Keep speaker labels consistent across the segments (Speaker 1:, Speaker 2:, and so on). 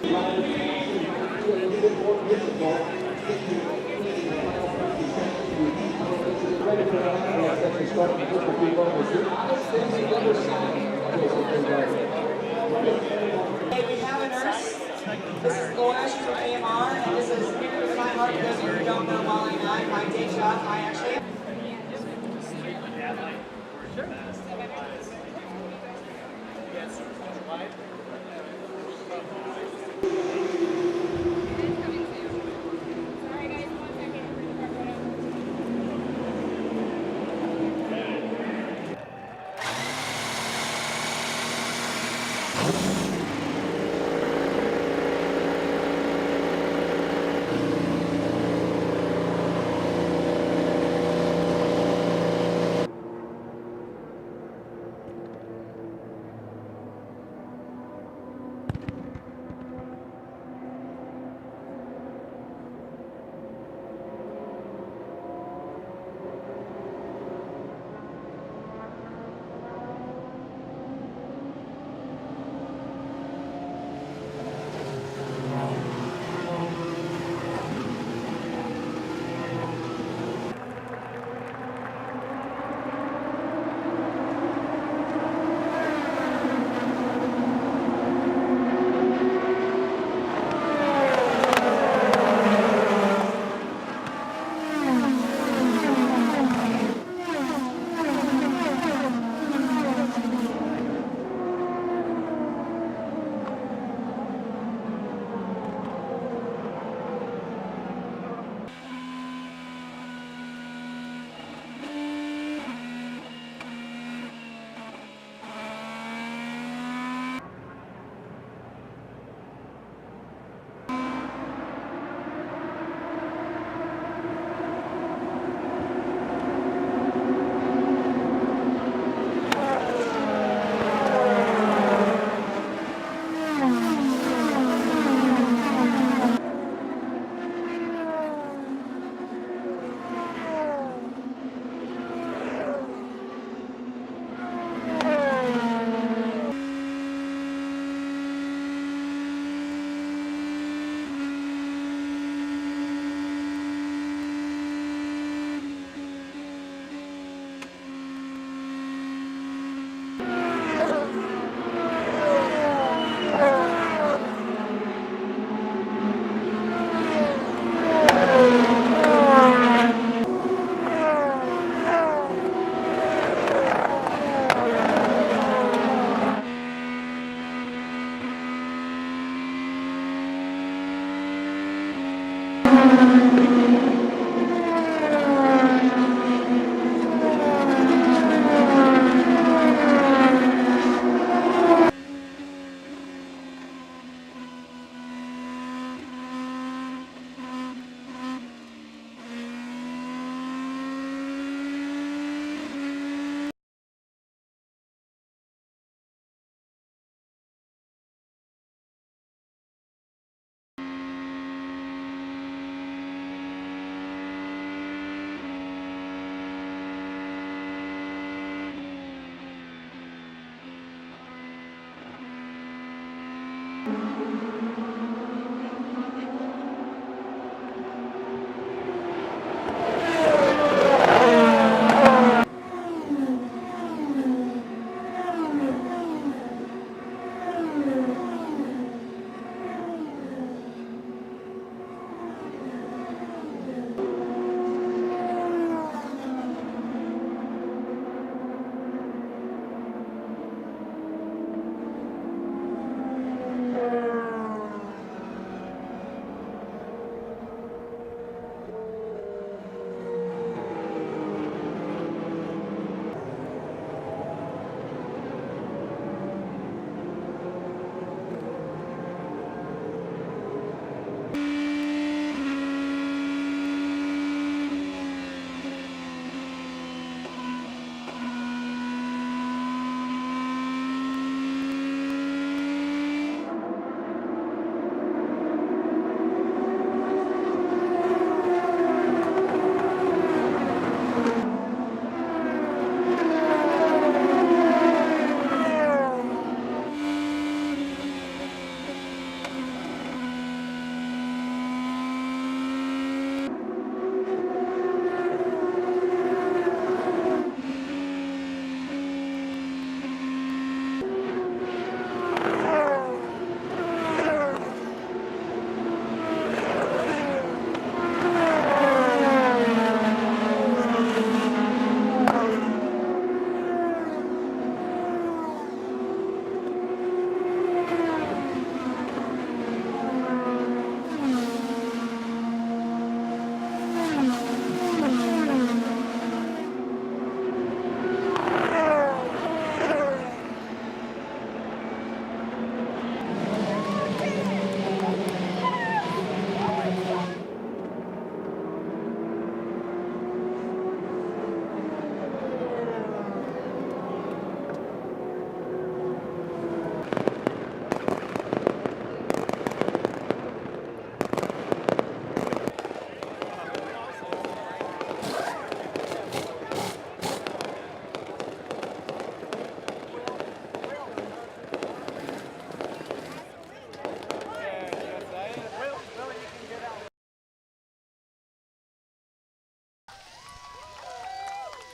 Speaker 1: we have a nurse. This is Laura, she's from AMR, and this is my heart because you don't know Molly and I. My day job, I actually.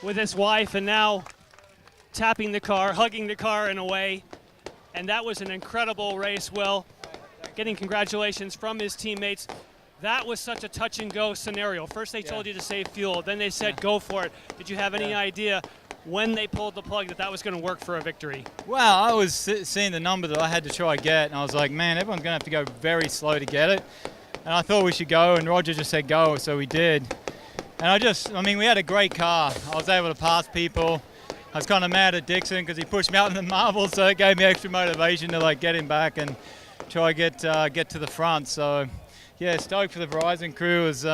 Speaker 2: with his wife and now tapping the car, hugging the car in a way. And that was an incredible race. Will, getting congratulations from his teammates. That was such a touch and go scenario. First they told you to save fuel, then they said go for it. Did you have any idea when they pulled the plug that was going to work for a victory?
Speaker 3: Well, I was seeing the number that I had to try get, and I was like, man, everyone's going to have to go very slow to get it. And I thought we should go, and Roger just said go, so we did. And we had a great car. I was able to pass people. I was kind of mad at Dixon because he pushed me out in the marbles, so it gave me extra motivation to get him back and try get to the front. So, yeah, stoked for the Verizon crew. It was,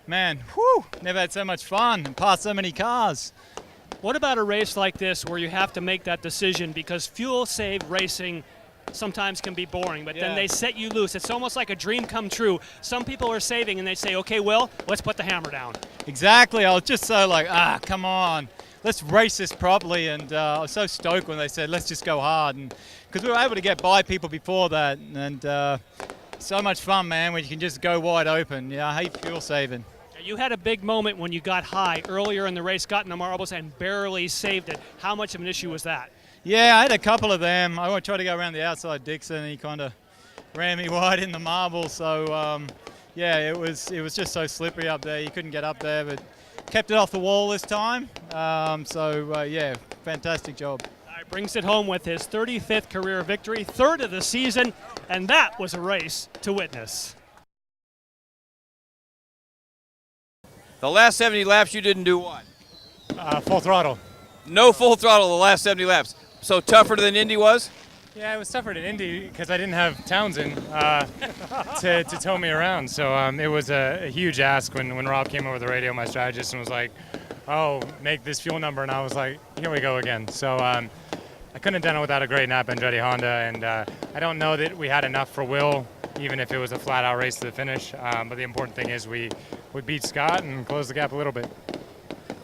Speaker 3: man, whew, never had so much fun and passed so many cars.
Speaker 2: What about a race like this where you have to make that decision because fuel save racing sometimes can be boring, but then they set you loose. It's almost like a dream come true. Some people are saving and they say, okay, Will, let's put the hammer down.
Speaker 3: Exactly. I was just so come on. Let's race this properly, and I was so stoked when they said, let's just go hard. And because we were able to get by people before that, and so much fun, man, when you can just go wide open. Yeah, I hate fuel saving.
Speaker 2: You had a big moment when you got high earlier in the race, got in the marbles, and barely saved it. How much of an issue was that?
Speaker 3: Yeah, I had a couple of them. I tried to go around the outside Dixon, and he kind of ran me wide in the marbles. So, yeah, it was just so slippery up there. You couldn't get up there, but kept it off the wall this time. Yeah, fantastic job.
Speaker 2: Brings it home with his 35th career victory, third of the season, and that was a race to witness.
Speaker 4: The last 70 laps, you didn't do what?
Speaker 5: Full throttle.
Speaker 4: No full throttle the last 70 laps. So tougher than Indy was?
Speaker 5: Yeah, it was tougher than Indy because I didn't have Townsend to tow me around. So it was a huge ask when Rob came over the radio, my strategist, and was like, oh, make this fuel number. And I was like, here we go again. So I couldn't have done it without a great Napa Andretti Honda. And I don't know that we had enough for Will, even if it was a flat-out race to the finish. But the important thing is we beat Scott and closed the gap a little bit.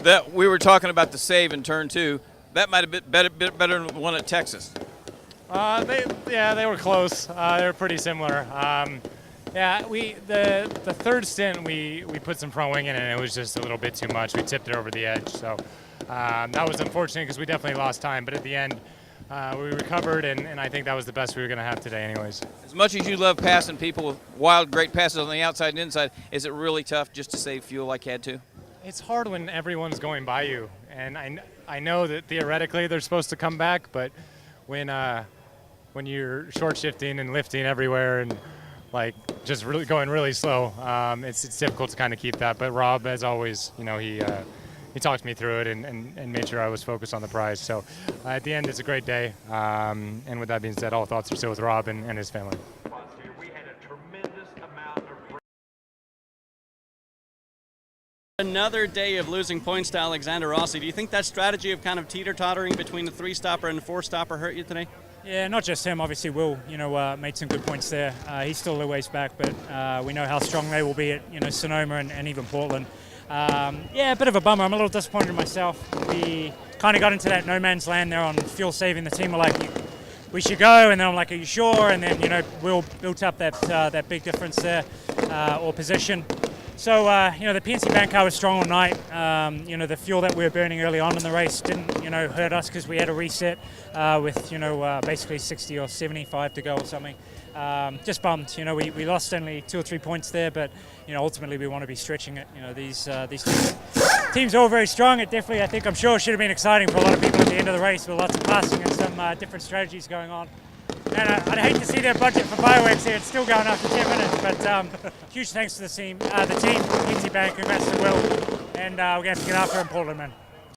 Speaker 4: That we were talking about the save in turn 2. That might have been bit better than the one at Texas.
Speaker 5: They were close. They were pretty similar. The third stint we put some front wing in and it was just a little bit too much. We tipped it over the edge, so that was unfortunate because we definitely lost time. But at the end, we recovered, and I think that was the best we were going to have today, anyways.
Speaker 4: As much as you love passing people with wild, great passes on the outside and inside, is it really tough just to save fuel like you had to?
Speaker 5: It's hard when everyone's going by you, and I know that theoretically they're supposed to come back, but when you're short shifting and lifting everywhere and just really going really slow, it's difficult to kind of keep that. But Rob, as always, he talked me through it and made sure I was focused on the prize. So at the end, it's a great day. And with that being said, all thoughts are still with Rob and his family.
Speaker 6: Another day of losing points to Alexander Rossi. Do you think that strategy of kind of teeter-tottering between the 3-stopper and the 4-stopper hurt you today?
Speaker 7: Yeah, not just him. Obviously, Will, made some good points there. He's still a little ways back, but we know how strong they will be at, Sonoma and even Portland. A bit of a bummer. I'm a little disappointed in myself. We kind of got into that no man's land there on fuel saving. The team were like, we should go, and then I'm like, are you sure? And then, Will built up that big difference there, or position. So, the PNC Bank car was strong all night. The fuel that we were burning early on in the race didn't, hurt us because we had a reset with, basically 60 or 75 to go or something. Just bummed. We lost only 2 or 3 points there, but, ultimately we want to be stretching it. These teams are all very strong. It definitely, I'm sure, should have been exciting for a lot of people at the end of the race with lots of passing and some different strategies going on. And I'd hate to see their budget for fireworks here. It's still going after 10 minutes, but huge thanks to the team, PNC Bank. Congrats to Will, and we're going to have to get after him, Portland, man.